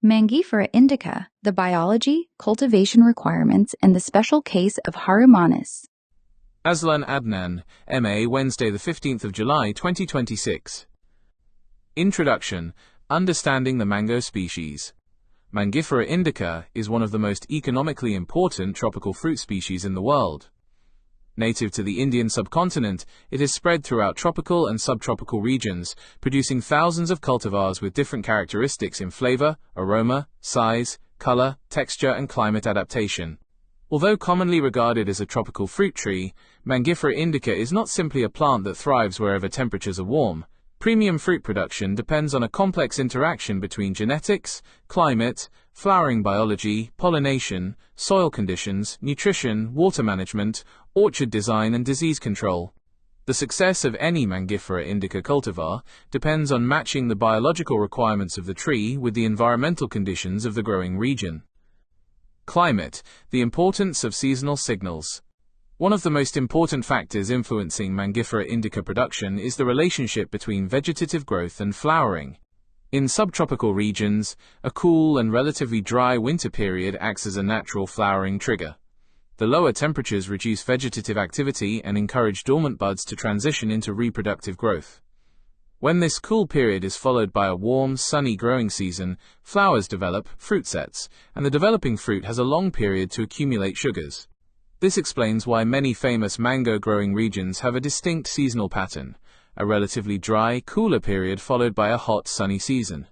Mangifera Indica, the biology, cultivation requirements, and the special case of Harumanis. Azlan Adnan, M.A. Wednesday, the 15th of July, 2026. Introduction: Understanding the mango species. Mangifera indica is one of the most economically important tropical fruit species in the world. Native to the Indian subcontinent, it is spread throughout tropical and subtropical regions, producing thousands of cultivars with different characteristics in flavor, aroma, size, color, texture, and climate adaptation. Although commonly regarded as a tropical fruit tree, Mangifera indica is not simply a plant that thrives wherever temperatures are warm. Premium fruit production depends on a complex interaction between genetics, climate, flowering biology, pollination, soil conditions, nutrition, water management, orchard design, and disease control. The success of any Mangifera indica cultivar depends on matching the biological requirements of the tree with the environmental conditions of the growing region. Climate: the importance of seasonal signals. One of the most important factors influencing Mangifera indica production is the relationship between vegetative growth and flowering. In subtropical regions, a cool and relatively dry winter period acts as a natural flowering trigger. The lower temperatures reduce vegetative activity and encourage dormant buds to transition into reproductive growth. When this cool period is followed by a warm, sunny growing season, flowers develop, fruit sets, and the developing fruit has a long period to accumulate sugars. This explains why many famous mango-growing regions have a distinct seasonal pattern: a relatively dry, cooler period followed by a hot, sunny season.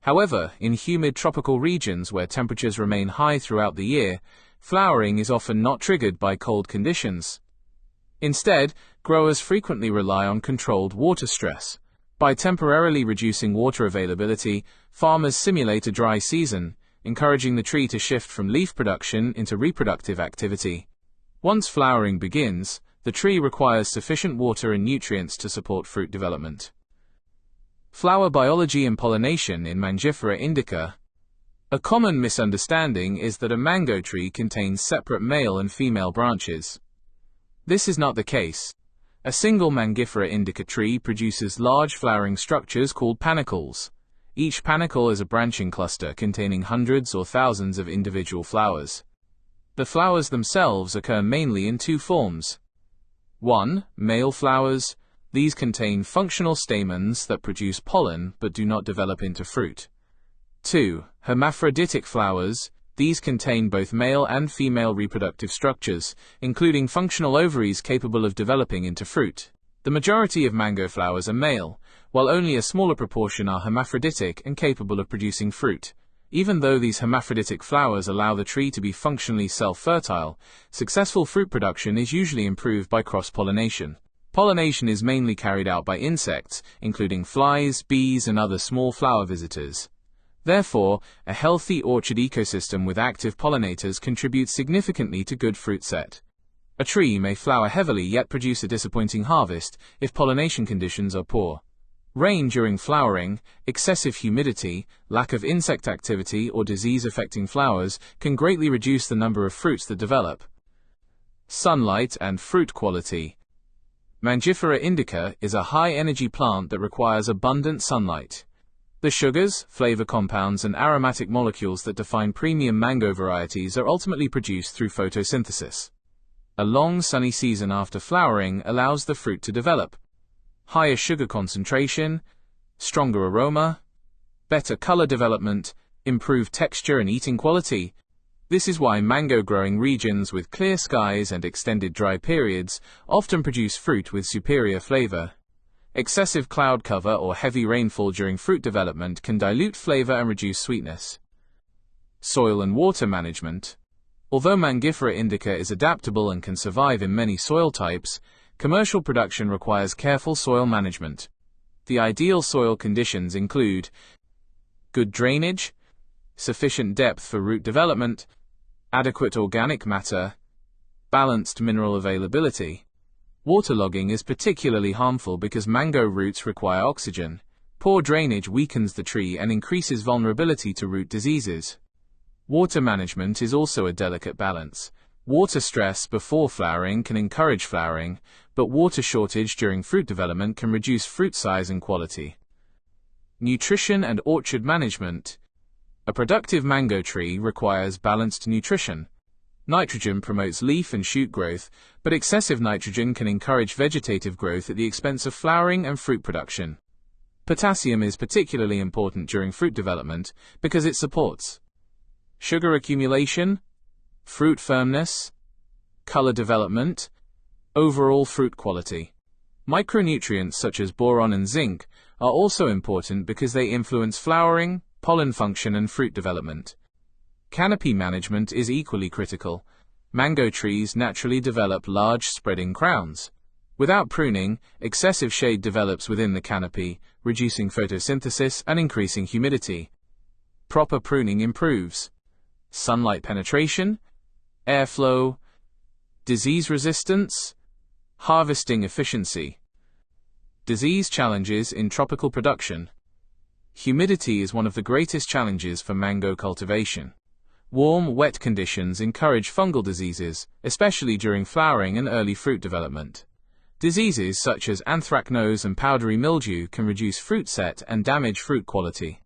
However, in humid tropical regions where temperatures remain high throughout the year, flowering is often not triggered by cold conditions. Instead, growers frequently rely on controlled water stress. By temporarily reducing water availability, farmers simulate a dry season, encouraging the tree to shift from leaf production into reproductive activity. Once flowering begins, the tree requires sufficient water and nutrients to support fruit development. Flower biology and pollination in Mangifera indica. A common misunderstanding is that a mango tree contains separate male and female branches. This is not the case. A single Mangifera indica tree produces large flowering structures called panicles. Each panicle is a branching cluster containing hundreds or thousands of individual flowers. The flowers themselves occur mainly in two forms. 1. Male flowers. These contain functional stamens that produce pollen but do not develop into fruit. 2. Hermaphroditic flowers. These contain both male and female reproductive structures, including functional ovaries capable of developing into fruit. The majority of mango flowers are male, while only a smaller proportion are hermaphroditic and capable of producing fruit. Even though these hermaphroditic flowers allow the tree to be functionally self-fertile, successful fruit production is usually improved by cross-pollination. Pollination is mainly carried out by insects, including flies, bees, and other small flower visitors. Therefore, a healthy orchard ecosystem with active pollinators contributes significantly to good fruit set. A tree may flower heavily yet produce a disappointing harvest if pollination conditions are poor. Rain during flowering, excessive humidity, lack of insect activity, or disease affecting flowers can greatly reduce the number of fruits that develop. Sunlight and fruit quality. Mangifera indica is a high-energy plant that requires abundant sunlight. The sugars, flavor compounds, and aromatic molecules that define premium mango varieties are ultimately produced through photosynthesis. A long sunny season after flowering allows the fruit to develop. Higher sugar concentration, stronger aroma, better color development, improved texture and eating quality. This is why mango-growing regions with clear skies and extended dry periods often produce fruit with superior flavor. Excessive cloud cover or heavy rainfall during fruit development can dilute flavor and reduce sweetness. Soil and water management. Although Mangifera indica is adaptable and can survive in many soil types, commercial production requires careful soil management. The ideal soil conditions include good drainage, sufficient depth for root development, adequate organic matter, balanced mineral availability. Waterlogging is particularly harmful because mango roots require oxygen. Poor drainage weakens the tree and increases vulnerability to root diseases. Water management is also a delicate balance. Water stress before flowering can encourage flowering, but water shortage during fruit development can reduce fruit size and quality. Nutrition and orchard management. A productive mango tree requires balanced nutrition. Nitrogen promotes leaf and shoot growth, but excessive nitrogen can encourage vegetative growth at the expense of flowering and fruit production. Potassium is particularly important during fruit development because it supports sugar accumulation, fruit firmness, color development, overall fruit quality. Micronutrients such as boron and zinc are also important because they influence flowering, pollen function, and fruit development. Canopy management is equally critical. Mango trees naturally develop large spreading crowns. Without pruning, excessive shade develops within the canopy, reducing photosynthesis and increasing humidity. Proper pruning improves sunlight penetration, airflow, disease resistance, harvesting efficiency. Disease challenges in tropical production. Humidity is one of the greatest challenges for mango cultivation. Warm, wet conditions encourage fungal diseases, especially during flowering and early fruit development. Diseases such as anthracnose and powdery mildew can reduce fruit set and damage fruit quality.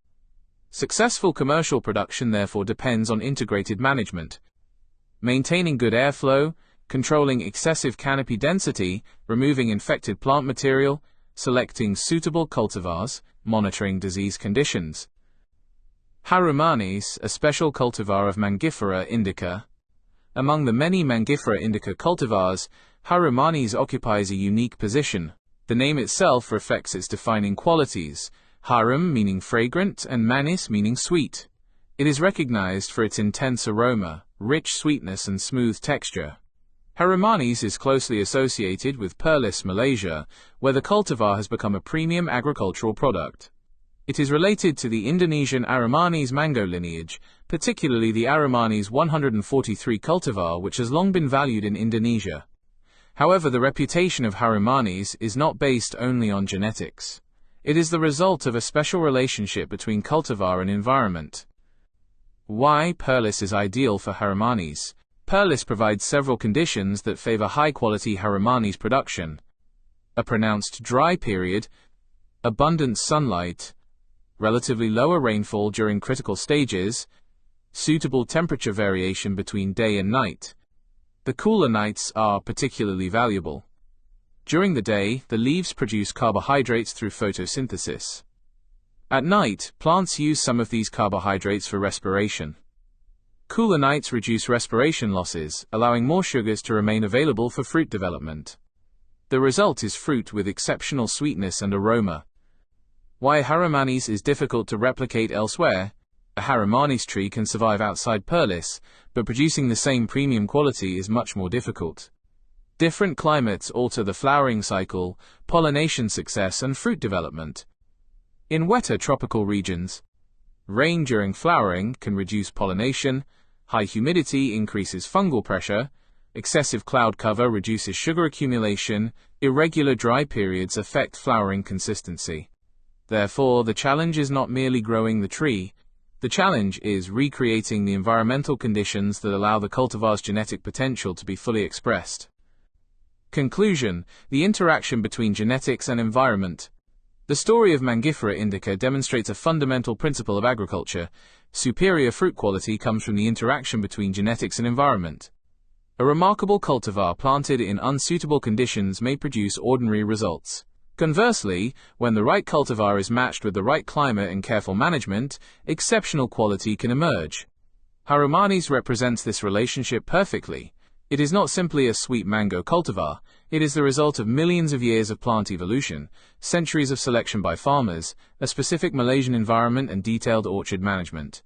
Successful commercial production therefore depends on integrated management. Maintaining good airflow, controlling excessive canopy density, removing infected plant material, selecting suitable cultivars, monitoring disease conditions. Harumanis, a special cultivar of Mangifera Indica. Among the many Mangifera Indica cultivars, Harumanis occupies a unique position. The name itself reflects its defining qualities, harum meaning fragrant and manis meaning sweet. It is recognized for its intense aroma, rich sweetness, and smooth texture. Harumanis is closely associated with Perlis, Malaysia, where the cultivar has become a premium agricultural product. It is related to the Indonesian Harumanis mango lineage, particularly the Harumanis 143 cultivar, which has long been valued in Indonesia. However, the reputation of Harumanis is not based only on genetics. It is the result of a special relationship between cultivar and environment. Why Perlis is ideal for Harumanis. Perlis provides several conditions that favor high-quality Harumanis production. A pronounced dry period, abundant sunlight, relatively lower rainfall during critical stages, suitable temperature variation between day and night. The cooler nights are particularly valuable. During the day, the leaves produce carbohydrates through photosynthesis. At night, plants use some of these carbohydrates for respiration. Cooler nights reduce respiration losses, allowing more sugars to remain available for fruit development. The result is fruit with exceptional sweetness and aroma. Why Harumanis is difficult to replicate elsewhere. A Harumanis tree can survive outside Perlis, but producing the same premium quality is much more difficult. Different climates alter the flowering cycle, pollination success, and fruit development. In wetter tropical regions, rain during flowering can reduce pollination, high humidity increases fungal pressure, excessive cloud cover reduces sugar accumulation, irregular dry periods affect flowering consistency. Therefore, the challenge is not merely growing the tree. The challenge is recreating the environmental conditions that allow the cultivar's genetic potential to be fully expressed. Conclusion: the interaction between genetics and environment. The story of Mangifera Indica demonstrates a fundamental principle of agriculture. Superior fruit quality comes from the interaction between genetics and environment. A remarkable cultivar planted in unsuitable conditions may produce ordinary results. Conversely, when the right cultivar is matched with the right climate and careful management, exceptional quality can emerge. Harumanis represents this relationship perfectly. It is not simply a sweet mango cultivar, it is the result of millions of years of plant evolution, centuries of selection by farmers, a specific Malaysian environment, and detailed orchard management.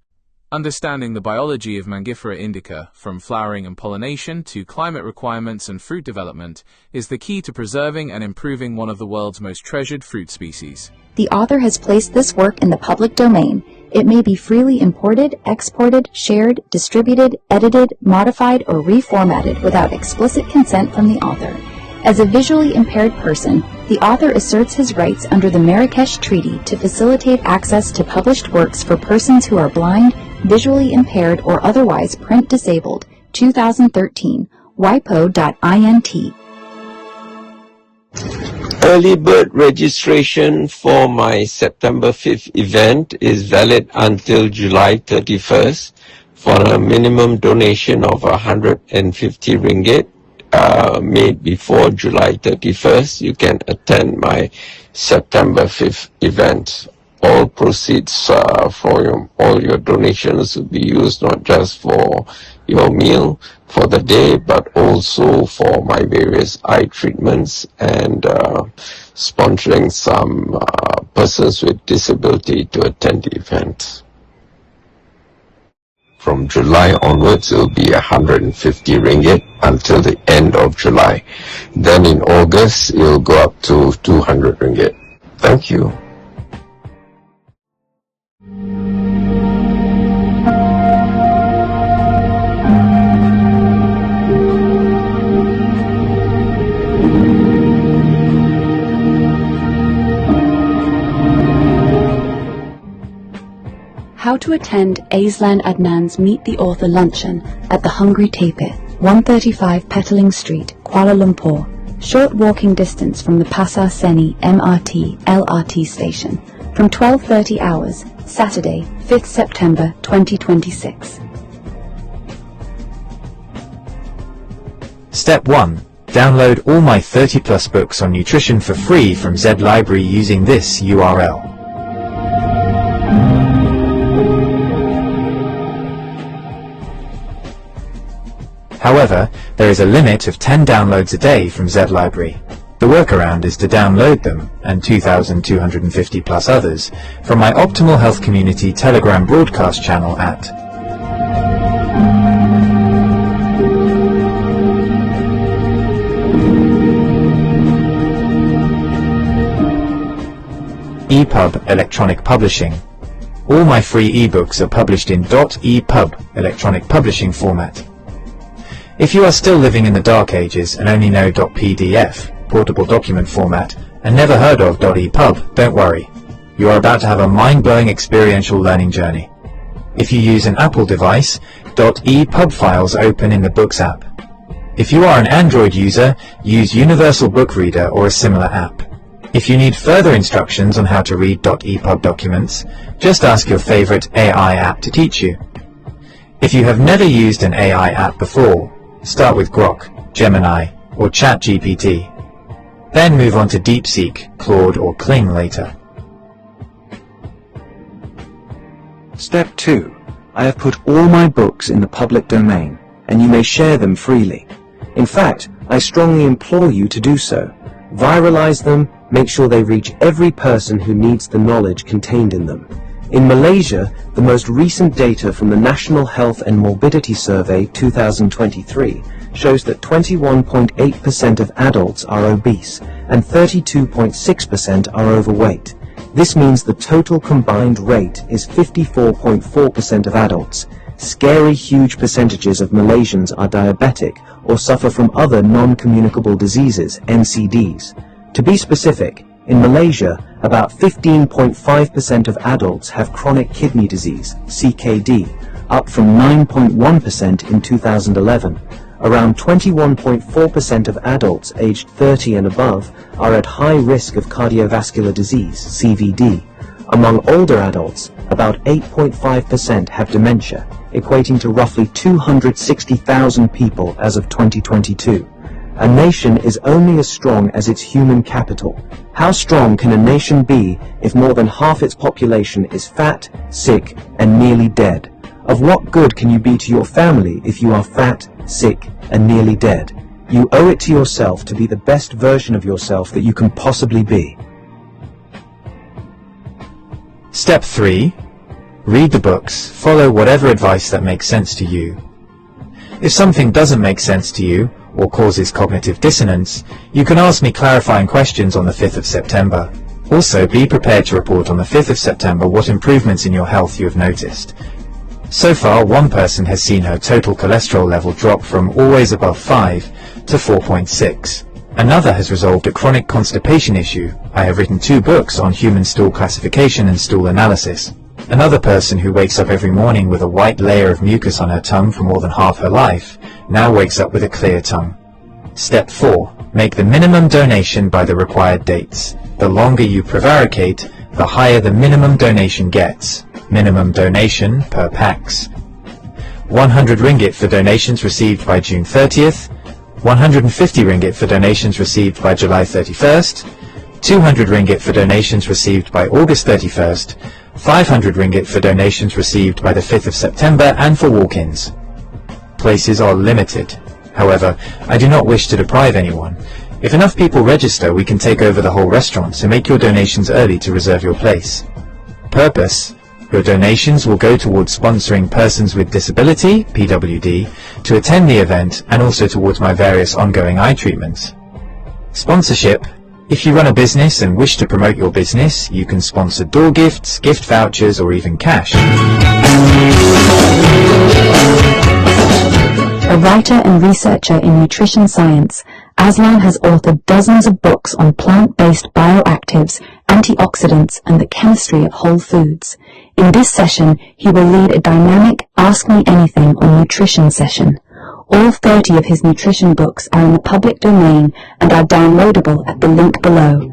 Understanding the biology of Mangifera Indica, from flowering and pollination to climate requirements and fruit development, is the key to preserving and improving one of the world's most treasured fruit species. The author has placed this work in the public domain. It may be freely imported, exported, shared, distributed, edited, modified, or reformatted without explicit consent from the author. As a visually impaired person, the author asserts his rights under the Marrakesh Treaty to facilitate access to published works for persons who are blind, visually impaired, or otherwise print disabled. 2013, wipo.int. Early bird registration for my September 5th event is valid until July 31st for a minimum donation of 150 ringgit. Made before July 31st, you can attend my September 5th event. All proceeds for all your donations will be used not just for your meal for the day, but also for my various eye treatments and sponsoring some persons with disability to attend the event. From July onwards, it will be 150 ringgit until the end of July. Then in August, it will go up to 200 ringgit. Thank you. How to attend Azlan Adnan's Meet the Author Luncheon at the Hungry Tapir, 135 Petaling Street, Kuala Lumpur, short walking distance from the Pasar Seni MRT LRT station, from 12:30 hours, Saturday, 5th September 2026. Step 1. Download all my 30+ books on nutrition for free from Z Library using this URL. However, there is a limit of 10 downloads a day from Z Library. The workaround is to download them, and 2,250 plus others, from my Optimal Health Community Telegram broadcast channel at EPUB Electronic Publishing. All my free ebooks are published in .epub electronic publishing format. If you are still living in the dark ages and only know .pdf, portable document format, and never heard of .epub, don't worry. You are about to have a mind-blowing experiential learning journey. If you use an Apple device, .epub files open in the Books app. If you are an Android user, use Universal Book Reader or a similar app. If you need further instructions on how to read .epub documents, just ask your favorite AI app to teach you. If you have never used an AI app before, start with Grok, Gemini, or ChatGPT. Then move on to DeepSeek, Claude, or Kling later. Step 2. I have put all my books in the public domain, and you may share them freely. In fact, I strongly implore you to do so. Viralize them, make sure they reach every person who needs the knowledge contained in them. In Malaysia, the most recent data from the National Health and Morbidity Survey 2023 shows that 21.8% of adults are obese and 32.6% are overweight. This means the total combined rate is 54.4% of adults. Scary huge percentages of Malaysians are diabetic or suffer from other non-communicable diseases, NCDs. To be specific, in Malaysia, about 15.5% of adults have chronic kidney disease, CKD, up from 9.1% in 2011. Around 21.4% of adults aged 30 and above are at high risk of cardiovascular disease, CVD. Among older adults, about 8.5% have dementia, equating to roughly 260,000 people as of 2022. A nation is only as strong as its human capital. How strong can a nation be if more than half its population is fat, sick, and nearly dead? Of what good can you be to your family if you are fat, sick, and nearly dead? You owe it to yourself to be the best version of yourself that you can possibly be. Step 3. Read the books, follow whatever advice that makes sense to you. If something doesn't make sense to you, or causes cognitive dissonance, you can ask me clarifying questions on the 5th of September. Also, be prepared to report on the 5th of September what improvements in your health you have noticed. So far, one person has seen her total cholesterol level drop from always above 5 to 4.6. Another has resolved a chronic constipation issue. I have written 2 books on human stool classification and stool analysis. Another person who wakes up every morning with a white layer of mucus on her tongue for more than half her life now wakes up with a clear tongue. Step 4. Make the minimum donation by the required dates. The longer you prevaricate, the higher the minimum donation gets. Minimum donation per pax. 100 ringgit for donations received by June 30th, 150 ringgit for donations received by July 31st, 200 ringgit for donations received by August 31st, 500 ringgit for donations received by the 5th of September and for walk-ins. Places are limited. However, I do not wish to deprive anyone. If enough people register, we can take over the whole restaurant, so make your donations early to reserve your place. Purpose: your donations will go towards sponsoring persons with disability, PWD, to attend the event and also towards my various ongoing eye treatments. Sponsorship: if you run a business and wish to promote your business, you can sponsor door gifts, gift vouchers, or even cash. A writer and researcher in nutrition science, Azlan has authored dozens of books on plant-based bioactives, antioxidants, and the chemistry of whole foods. In this session, he will lead a dynamic Ask Me Anything on nutrition session. All 30 of his nutrition books are in the public domain and are downloadable at the link below.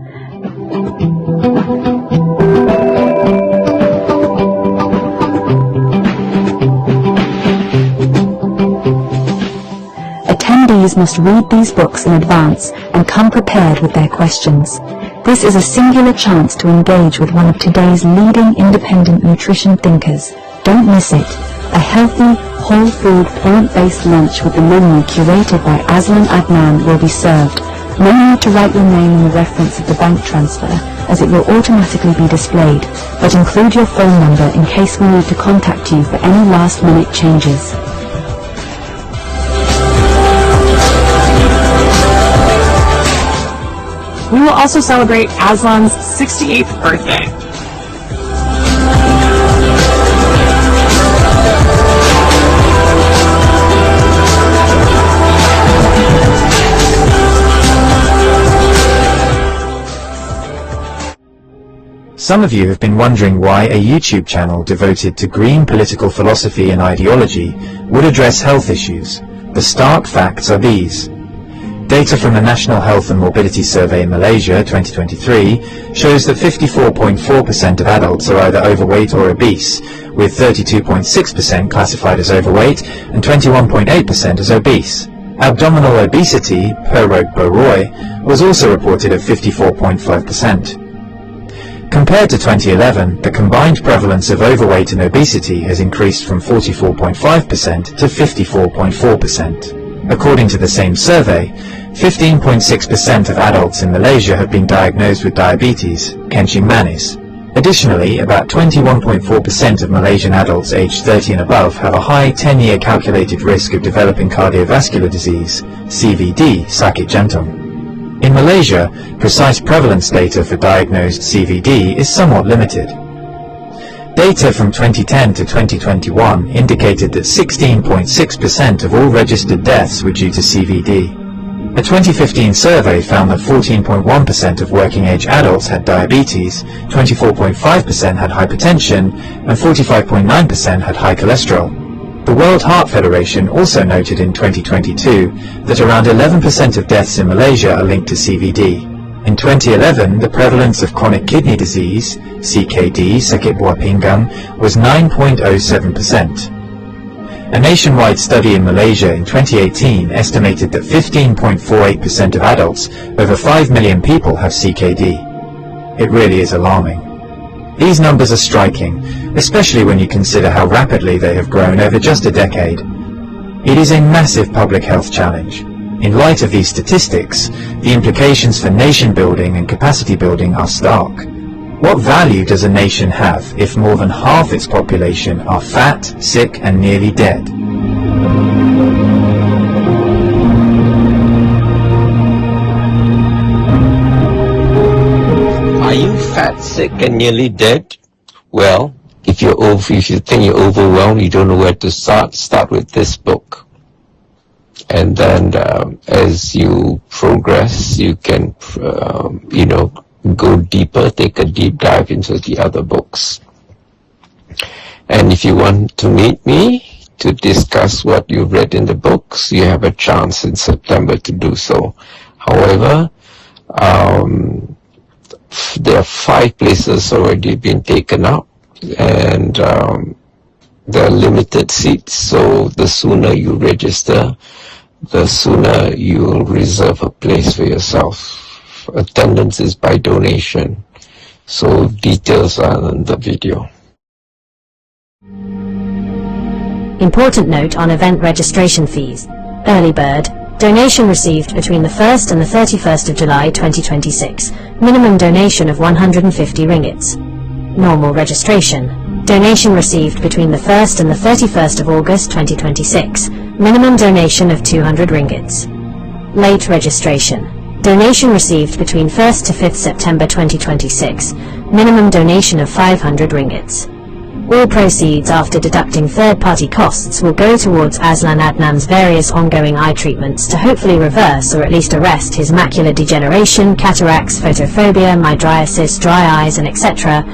Attendees must read these books in advance and come prepared with their questions. This is a singular chance to engage with one of today's leading independent nutrition thinkers. Don't miss it. A healthy, whole food, plant-based lunch with the menu curated by Azlan Adnan will be served. No need to write your name in the reference of the bank transfer, as it will automatically be displayed, but include your phone number in case we need to contact you for any last-minute changes. We will also celebrate Azlan's 68th birthday. Some of you have been wondering why a YouTube channel devoted to green political philosophy and ideology would address health issues. The stark facts are these. Data from the National Health and Morbidity Survey in Malaysia 2023 shows that 54.4% of adults are either overweight or obese, with 32.6% classified as overweight and 21.8% as obese. Abdominal obesity, per Roy, was also reported at 54.5%. Compared to 2011, the combined prevalence of overweight and obesity has increased from 44.5% to 54.4%. According to the same survey, 15.6% of adults in Malaysia have been diagnosed with diabetes, kencing manis. Additionally, about 21.4% of Malaysian adults aged 30 and above have a high 10-year calculated risk of developing cardiovascular disease, CVD, sakit jantung. In Malaysia, precise prevalence data for diagnosed CVD is somewhat limited. Data from 2010 to 2021 indicated that 16.6% of all registered deaths were due to CVD. A 2015 survey found that 14.1% of working-age adults had diabetes, 24.5% had hypertension, and 45.9% had high cholesterol. The World Heart Federation also noted in 2022 that around 11% of deaths in Malaysia are linked to CVD. In 2011, the prevalence of chronic kidney disease, CKD, sakit buah pinggang, was 9.07%. A nationwide study in Malaysia in 2018 estimated that 15.48% of adults, over 5 million people, have CKD. It really is alarming. These numbers are striking, especially when you consider how rapidly they have grown over just a decade. It is a massive public health challenge. In light of these statistics, the implications for nation building and capacity building are stark. What value does a nation have if more than half its population are fat, sick, and nearly dead? Are you fat, sick, and nearly dead? Well, if you think you're overwhelmed, you don't know where to start with this book. And then as you progress, you can, go deeper, take a deep dive into the other books. And if you want to meet me, to discuss what you read in the books, you have a chance in September to do so. However, there are 5 places already been taken up, and there are limited seats, so the sooner you register, the sooner you'll reserve a place for yourself. Attendance is by donation, so details are in the video. Important note on event registration fees. Early bird. Donation received between the 1st and the 31st of July 2026. Minimum donation of 150 ringgits. Normal registration. Donation received between the 1st and the 31st of August 2026. Minimum donation of 200 ringgits. Late registration. Donation received between 1st to 5th September 2026. Minimum donation of 500 ringgits. All proceeds after deducting third-party costs will go towards Azlan Adnan's various ongoing eye treatments to hopefully reverse or at least arrest his macular degeneration, cataracts, photophobia, mydriasis, dry eyes, and etc.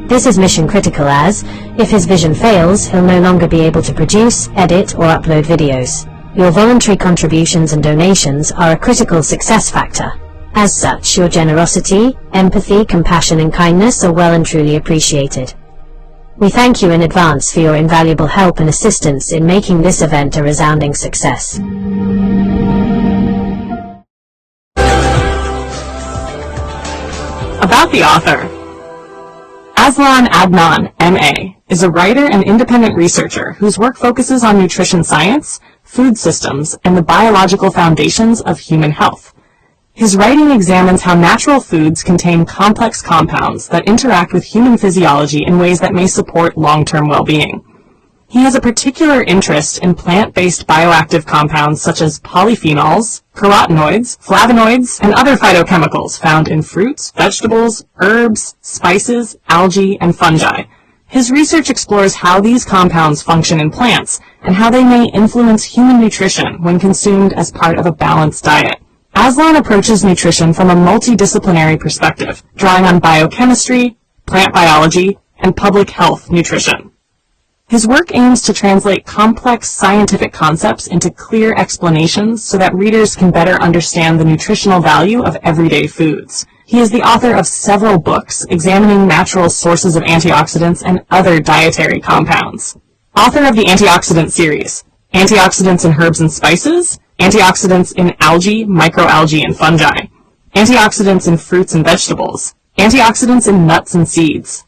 This is mission critical as, if his vision fails, he'll no longer be able to produce, edit, or upload videos. Your voluntary contributions and donations are a critical success factor. As such, your generosity, empathy, compassion, and kindness are well and truly appreciated. We thank you in advance for your invaluable help and assistance in making this event a resounding success. About the author. Azlan Adnan, M.A., is a writer and independent researcher whose work focuses on nutrition science, food systems, and the biological foundations of human health. His writing examines how natural foods contain complex compounds that interact with human physiology in ways that may support long-term well-being. He has a particular interest in plant-based bioactive compounds such as polyphenols, carotenoids, flavonoids, and other phytochemicals found in fruits, vegetables, herbs, spices, algae, and fungi. His research explores how these compounds function in plants and how they may influence human nutrition when consumed as part of a balanced diet. Azlan approaches nutrition from a multidisciplinary perspective, drawing on biochemistry, plant biology, and public health nutrition. His work aims to translate complex scientific concepts into clear explanations so that readers can better understand the nutritional value of everyday foods. He is the author of several books examining natural sources of antioxidants and other dietary compounds. Author of the Antioxidant series, Antioxidants in Herbs and Spices, Antioxidants in Algae, Microalgae, and Fungi, Antioxidants in Fruits and Vegetables, Antioxidants in Nuts and Seeds,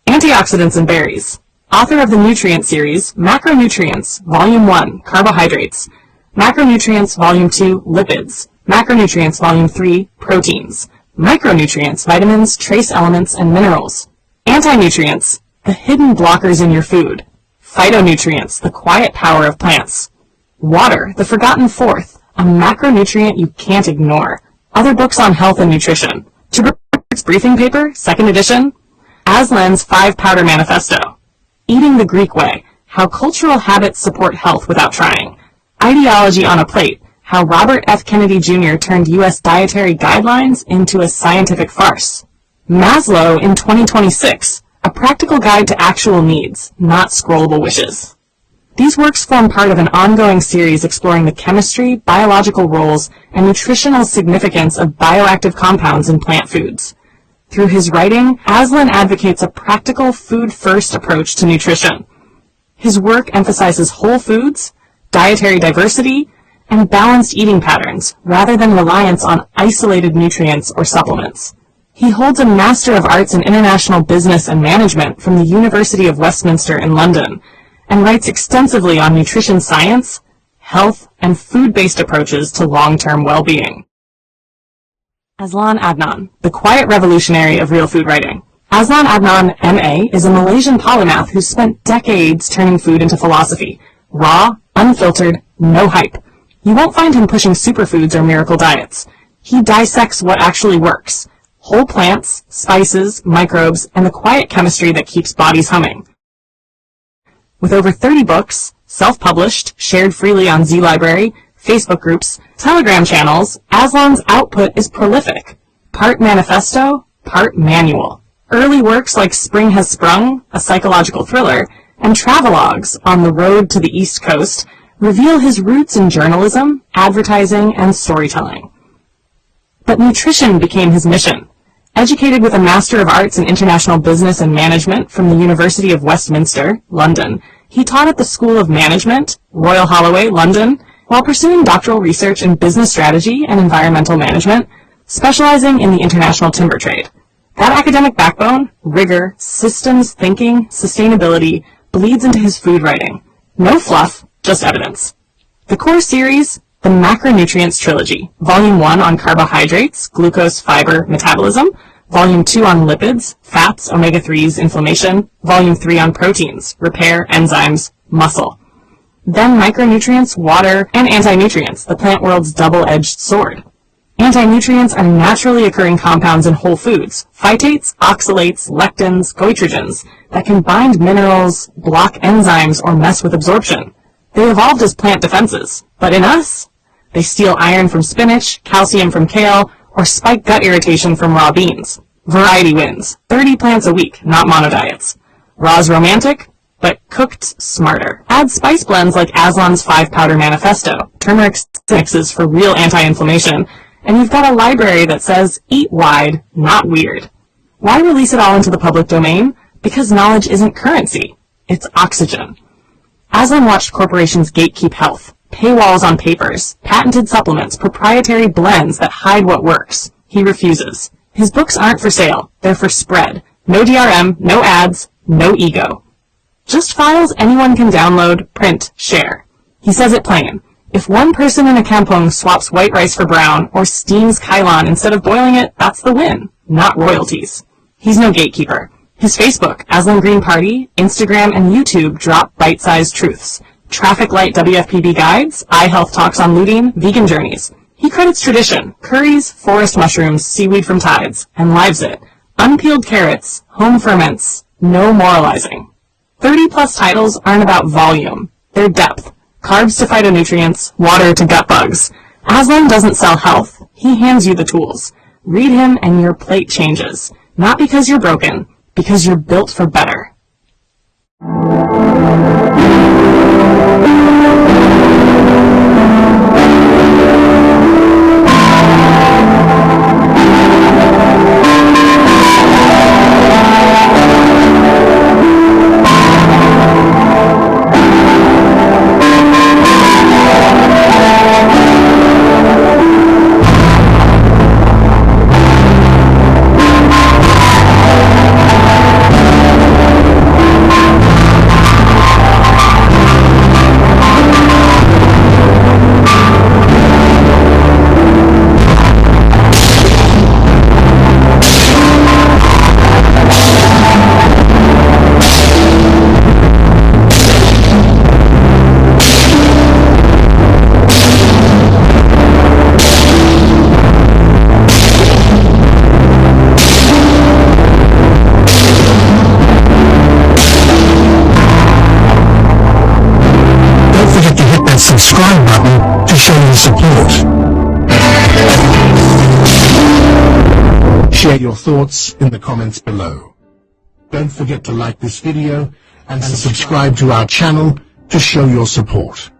Antioxidants in Berries. Author of the Nutrient series, Macronutrients, Volume 1, Carbohydrates, Macronutrients, Volume 2, Lipids, Macronutrients, Volume 3, Proteins, Micronutrients, Vitamins, Trace Elements, and Minerals, Anti-nutrients, the hidden blockers in your food, Phytonutrients, the quiet power of plants, Water, the forgotten fourth, a macronutrient you can't ignore. Other books on health and nutrition. Tuber's Briefing Paper, 2nd edition. Aslan's 5-Powder Manifesto. Eating the Greek Way, how cultural habits support health without trying. Ideology on a Plate, how Robert F. Kennedy Jr. turned U.S. dietary guidelines into a scientific farce. Maslow in 2026, a practical guide to actual needs, not scrollable wishes. These works form part of an ongoing series exploring the chemistry, biological roles, and nutritional significance of bioactive compounds in plant foods. Through his writing, Azlan advocates a practical food-first approach to nutrition. His work emphasizes whole foods, dietary diversity, and balanced eating patterns, rather than reliance on isolated nutrients or supplements. He holds a Master of Arts in International Business and Management from the University of Westminster in London, and writes extensively on nutrition science, health, and food-based approaches to long-term well-being. Azlan Adnan, the quiet revolutionary of real food writing. Azlan Adnan, M.A., is a Malaysian polymath who spent decades turning food into philosophy. Raw, unfiltered, no hype. You won't find him pushing superfoods or miracle diets. He dissects what actually works. Whole plants, spices, microbes, and the quiet chemistry that keeps bodies humming. With over 30 books, self-published, shared freely on Z-Library, Facebook groups, Telegram channels, Aslan's output is prolific. Part manifesto, part manual. Early works like Spring Has Sprung, a psychological thriller, and travelogues on the road to the East Coast reveal his roots in journalism, advertising, and storytelling. But nutrition became his mission. Educated with a Master of Arts in International Business and Management from the University of Westminster, London, he taught at the School of Management, Royal Holloway, London, while pursuing doctoral research in business strategy and environmental management, specializing in the international timber trade. That academic backbone, rigor, systems thinking, sustainability, bleeds into his food writing. No fluff, just evidence. The core series, the Macronutrients Trilogy, Volume 1 on carbohydrates, glucose, fiber, metabolism, Volume 2 on lipids, fats, omega-3s, inflammation, Volume 3 on proteins, repair, enzymes, muscle. Then micronutrients, water, and anti-nutrients, the plant world's double-edged sword. Anti-nutrients are naturally occurring compounds in whole foods, phytates, oxalates, lectins, goitrogens, that can bind minerals, block enzymes, or mess with absorption. They evolved as plant defenses, but in us, they steal iron from spinach, calcium from kale, or spike gut irritation from raw beans. Variety wins. 30 plants a week, not monodiets. Raw's romantic, but cooked smarter. Add spice blends like Azlan's 5-powder manifesto, turmeric mixes for real anti-inflammation, and you've got a library that says, eat wide, not weird. Why release it all into the public domain? Because knowledge isn't currency. It's oxygen. Azlan watched corporations gatekeep health, paywalls on papers, patented supplements, proprietary blends that hide what works. He refuses. His books aren't for sale. They're for spread. No DRM, no ads, no ego. Just files anyone can download, print, share. He says it plain. If one person in a kampong swaps white rice for brown or steams kailan instead of boiling it, that's the win, not royalties. He's no gatekeeper. His Facebook, Azlan Green Party, Instagram, and YouTube drop bite-sized truths. Traffic light WFPB guides, eye health talks on looting, vegan journeys. He credits tradition, curries, forest mushrooms, seaweed from tides, and lives it. Unpeeled carrots, home ferments, no moralizing. 30-plus titles aren't about volume. They're depth. Carbs to phytonutrients, water to gut bugs. Azlan doesn't sell health. He hands you the tools. Read him and your plate changes. Not because you're broken, because you're built for better. Subscribe button to show your support. Share your thoughts in the comments below. Don't forget to like this video and subscribe to our channel to show your support.